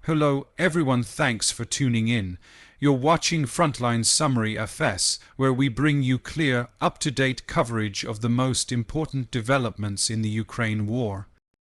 Hello everyone, thanks for tuning in. You're watching Frontline Summary FS, where we bring you clear, up-to-date coverage of the most important developments in the Ukraine war.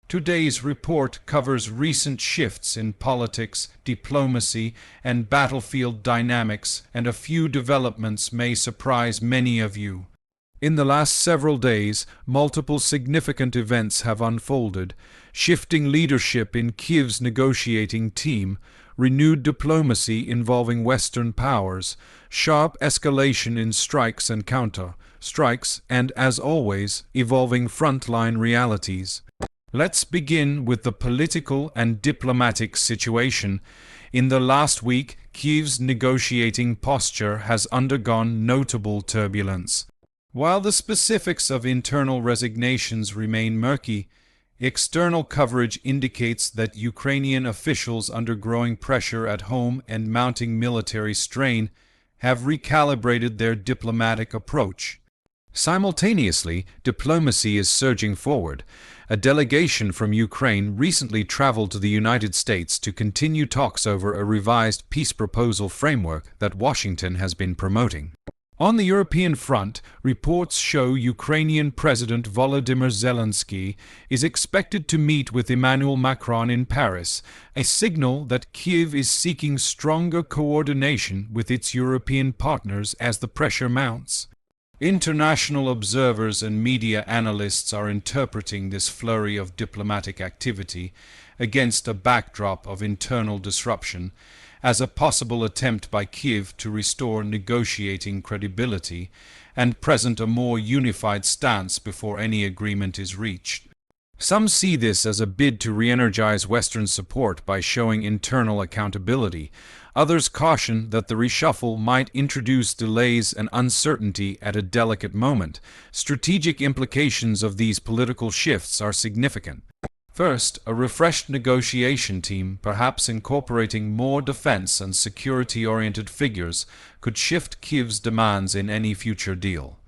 Today's report covers recent shifts in politics, diplomacy, and battlefield dynamics, and a few developments may surprise many of you. In the last several days, multiple significant events have unfolded: shifting leadership in Kyiv's negotiating team, renewed diplomacy involving Western powers, sharp escalation in strikes and counter-strikes, and, as always, evolving frontline realities. Let's begin with the political and diplomatic situation. In the last week, Kyiv's negotiating posture has undergone notable turbulence. While the specifics of internal resignations remain murky, external coverage indicates that Ukrainian officials, under growing pressure at home and mounting military strain, have recalibrated their diplomatic approach. Simultaneously, diplomacy is surging forward. A delegation from Ukraine recently traveled to the United States to continue talks over a revised peace proposal framework that Washington has been promoting. On the European front, reports show Ukrainian President Volodymyr Zelensky is expected to meet with Emmanuel Macron in Paris, a signal that Kyiv is seeking stronger coordination with its European partners as the pressure mounts. International observers and media analysts are interpreting this flurry of diplomatic activity against a backdrop of internal disruption as a possible attempt by Kyiv to restore negotiating credibility and present a more unified stance before any agreement is reached. Some see this as a bid to re-energize Western support by showing internal accountability. Others caution that the reshuffle might introduce delays and uncertainty at a delicate moment. Strategic implications of these political shifts are significant. First, a refreshed negotiation team, perhaps incorporating more defense and security-oriented figures, could shift Kyiv's demands in any future deal.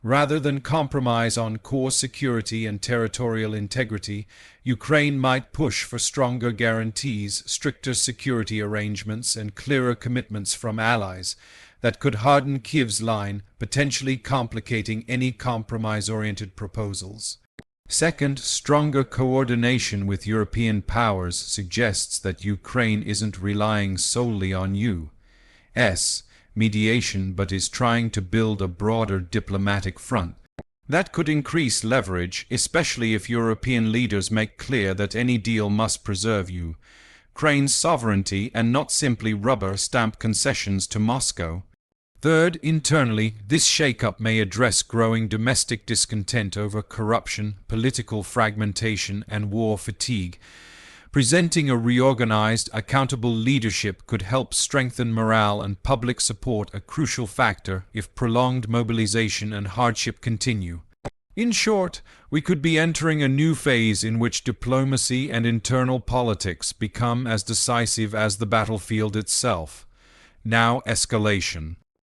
Rather than compromise on core security and territorial integrity, Ukraine might push for stronger guarantees, stricter security arrangements, and clearer commitments from allies that could harden Kyiv's line, potentially complicating any compromise-oriented proposals. Second, stronger coordination with European powers suggests that Ukraine isn't relying solely on U.S. mediation but is trying to build a broader diplomatic front. That could increase leverage, especially if European leaders make clear that any deal must preserve Ukraine's sovereignty and not simply rubber-stamp concessions to Moscow. Third, internally, this shakeup may address growing domestic discontent over corruption, political fragmentation, and war fatigue. Presenting a reorganized, accountable leadership could help strengthen morale and public support, a crucial factor if prolonged mobilization and hardship continue. In short, we could be entering a new phase in which diplomacy and internal politics become as decisive as the battlefield itself. Now, escalation.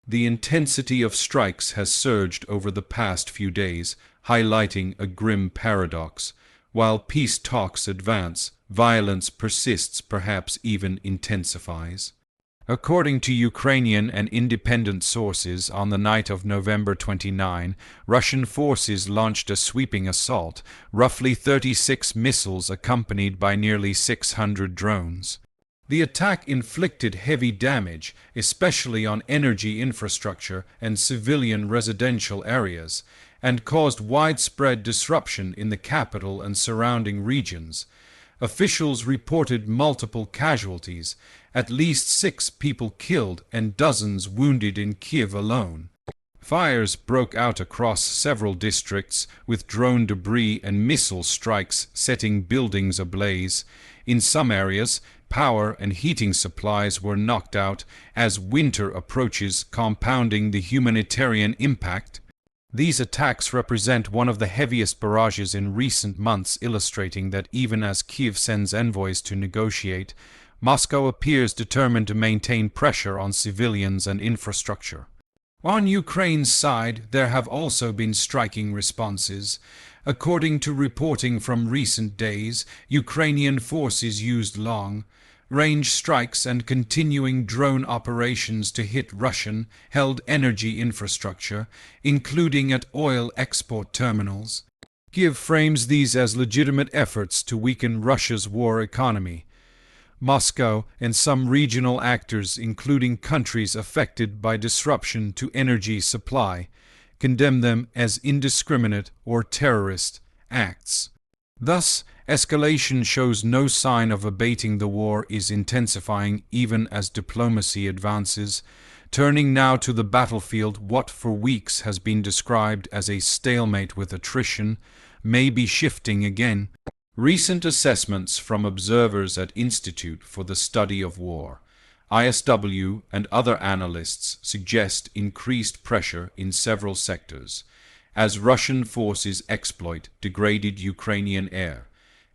The intensity of strikes has surged over the past few days, highlighting a grim paradox. While peace talks advance, violence persists, perhaps even intensifies. According to Ukrainian and independent sources, on the night of November 29, Russian forces launched a sweeping assault, roughly 36 missiles accompanied by nearly 600 drones. The attack inflicted heavy damage, especially on energy infrastructure and civilian residential areas, and caused widespread disruption in the capital and surrounding regions. Officials reported multiple casualties, at least 6 people killed and dozens wounded in Kyiv alone. Fires broke out across several districts, with drone debris and missile strikes setting buildings ablaze. In some areas, power and heating supplies were knocked out as winter approaches, compounding the humanitarian impact. These attacks represent one of the heaviest barrages in recent months, illustrating that even as Kyiv sends envoys to negotiate, Moscow appears determined to maintain pressure on civilians and infrastructure. On Ukraine's side, there have also been striking responses. According to reporting from recent days, Ukrainian forces used long-range strikes and continuing drone operations to hit Russian-held energy infrastructure, including at oil export terminals. Kyiv frames these as legitimate efforts to weaken Russia's war economy. Moscow and some regional actors, including countries affected by disruption to energy supply, condemn them as indiscriminate or terrorist acts. Thus, escalation shows no sign of abating. The war is intensifying even as diplomacy advances. Turning now to the battlefield, what for weeks has been described as a stalemate with attrition may be shifting again. Recent assessments from observers at Institute for the Study of War, ISW, and other analysts suggest increased pressure in several sectors as Russian forces exploit degraded Ukrainian air,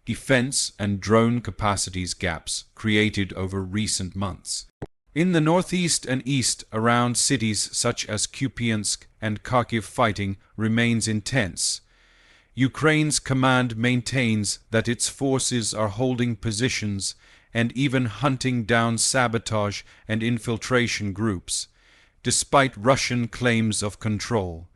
defense, and drone capacities gaps created over recent months. In the northeast and east around cities such as Kupiansk and Kharkiv, fighting remains intense. Ukraine's command maintains that its forces are holding positions and even hunting down sabotage and infiltration groups, despite Russian claims of control.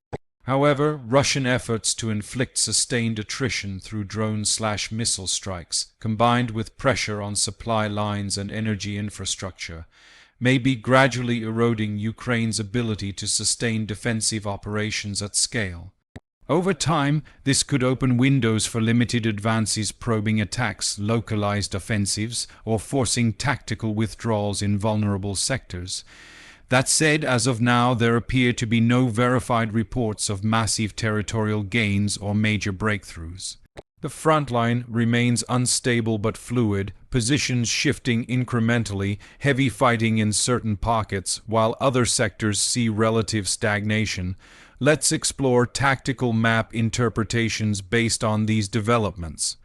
However, Russian efforts to inflict sustained attrition through drone/missile strikes, combined with pressure on supply lines and energy infrastructure, may be gradually eroding Ukraine's ability to sustain defensive operations at scale. Over time, this could open windows for limited advances, probing attacks, localized offensives, or forcing tactical withdrawals in vulnerable sectors. That said, as of now, there appear to be no verified reports of massive territorial gains or major breakthroughs. The front line remains unstable but fluid, positions shifting incrementally, heavy fighting in certain pockets, while other sectors see relative stagnation. Let's explore tactical map interpretations based on these developments.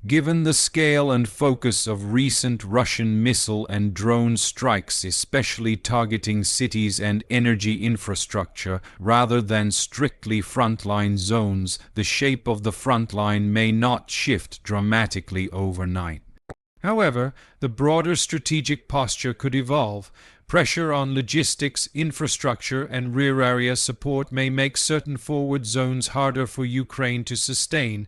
Given the scale and focus of recent Russian missile and drone strikes, especially targeting cities and energy infrastructure rather than strictly frontline zones, the shape of the front line may not shift dramatically overnight. However, the broader strategic posture could evolve. Pressure on logistics, infrastructure, and rear area support may make certain forward zones harder for Ukraine to sustain,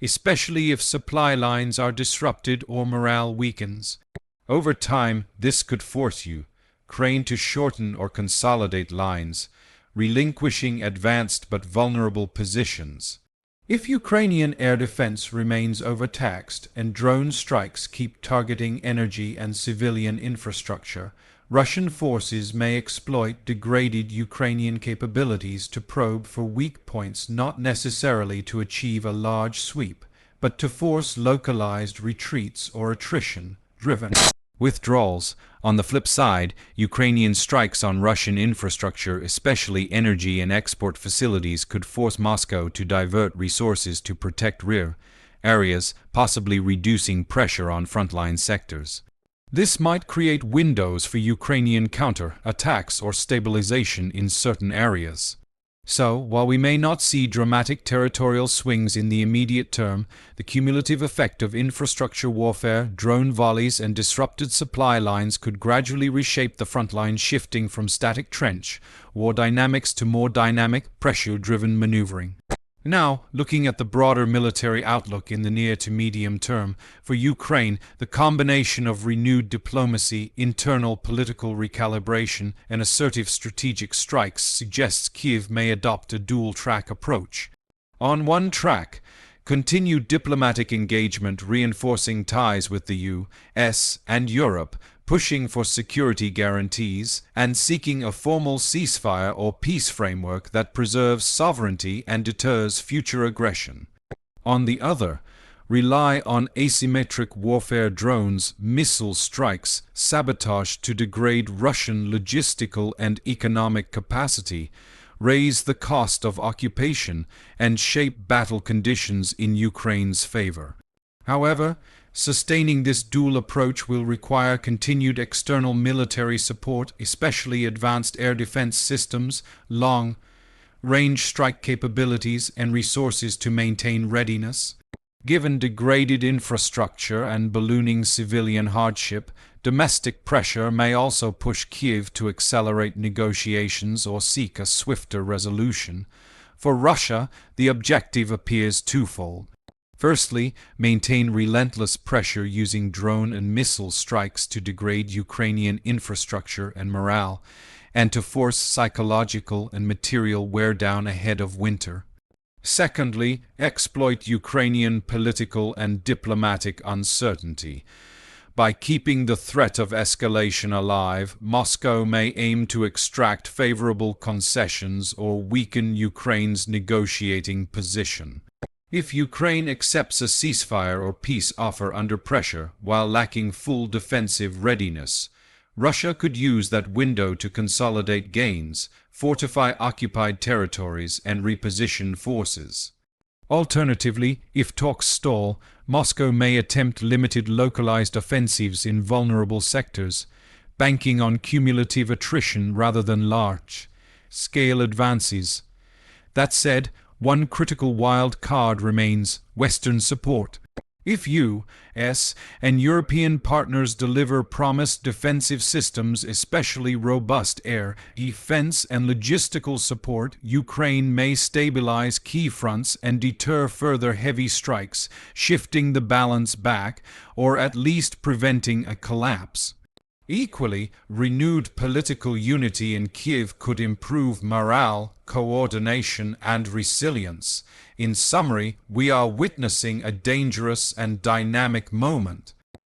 especially if supply lines are disrupted or morale weakens. Over time, this could force Ukraine to shorten or consolidate lines, relinquishing advanced but vulnerable positions. If Ukrainian air defense remains overtaxed and drone strikes keep targeting energy and civilian infrastructure, Russian forces may exploit degraded Ukrainian capabilities to probe for weak points, not necessarily to achieve a large sweep, but to force localized retreats or attrition-driven withdrawals. On the flip side, Ukrainian strikes on Russian infrastructure, especially energy and export facilities, could force Moscow to divert resources to protect rear areas, possibly reducing pressure on frontline sectors. This might create windows for Ukrainian counter-attacks or stabilization in certain areas. So, while we may not see dramatic territorial swings in the immediate term, the cumulative effect of infrastructure warfare, drone volleys, and disrupted supply lines could gradually reshape the front line, shifting from static trench war dynamics to more dynamic, pressure-driven maneuvering. Now, looking at the broader military outlook in the near to medium term, for Ukraine, the combination of renewed diplomacy, internal political recalibration, and assertive strategic strikes suggests Kyiv may adopt a dual-track approach. On one track, continued diplomatic engagement reinforcing ties with the U.S. and Europe, pushing for security guarantees, and seeking a formal ceasefire or peace framework that preserves sovereignty and deters future aggression. On the other, rely on asymmetric warfare, drones, missile strikes, sabotage to degrade Russian logistical and economic capacity, raise the cost of occupation, and shape battle conditions in Ukraine's favor. However, sustaining this dual approach will require continued external military support, especially advanced air defense systems, long range strike capabilities, and resources to maintain readiness. Given degraded infrastructure and ballooning civilian hardship, domestic pressure may also push Kyiv to accelerate negotiations or seek a swifter resolution. For Russia, the objective appears twofold. Firstly, maintain relentless pressure using drone and missile strikes to degrade Ukrainian infrastructure and morale, and to force psychological and material wear-down ahead of winter. Secondly, exploit Ukrainian political and diplomatic uncertainty. By keeping the threat of escalation alive, Moscow may aim to extract favorable concessions or weaken Ukraine's negotiating position. If Ukraine accepts a ceasefire or peace offer under pressure while lacking full defensive readiness, Russia could use that window to consolidate gains, fortify occupied territories, and reposition forces. Alternatively, if talks stall, Moscow may attempt limited localized offensives in vulnerable sectors, banking on cumulative attrition rather than large-scale advances. That said, one critical wild card remains: Western support. If U.S. and European partners deliver promised defensive systems, especially robust air defense and logistical support, Ukraine may stabilize key fronts and deter further heavy strikes, shifting the balance back, or at least preventing a collapse. Equally, renewed political unity in Kyiv could improve morale, coordination, and resilience. In summary, we are witnessing a dangerous and dynamic moment.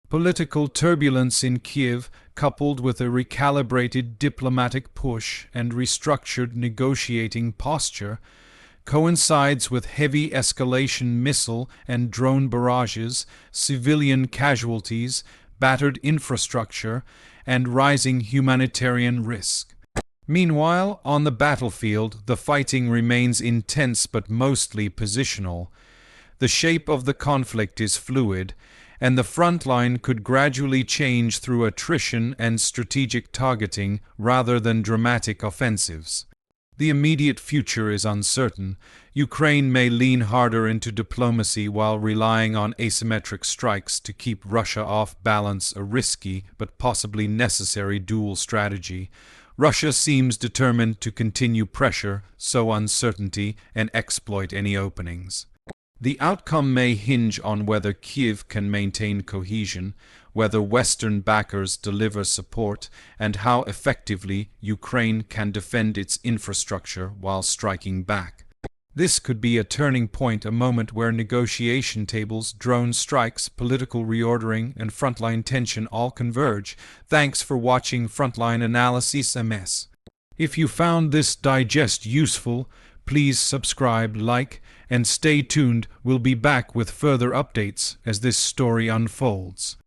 Political turbulence in Kyiv, coupled with a recalibrated diplomatic push and restructured negotiating posture, coincides with heavy escalation missile and drone barrages, civilian casualties, battered infrastructure, and rising humanitarian risk. Meanwhile, on the battlefield, the fighting remains intense but mostly positional. The shape of the conflict is fluid, and the front line could gradually change through attrition and strategic targeting rather than dramatic offensives. The immediate future is uncertain. Ukraine may lean harder into diplomacy while relying on asymmetric strikes to keep Russia off balance, a risky but possibly necessary dual strategy. Russia seems determined to continue pressure, sow uncertainty, and exploit any openings. The outcome may hinge on whether Kyiv can maintain cohesion, whether Western backers deliver support, and how effectively Ukraine can defend its infrastructure while striking back. This could be a turning point, a moment where negotiation tables, drone strikes, political reordering, and frontline tension all converge. Thanks for watching Frontline Analysis MS. If you found this digest useful, please subscribe, like, and stay tuned. We'll be back with further updates as this story unfolds.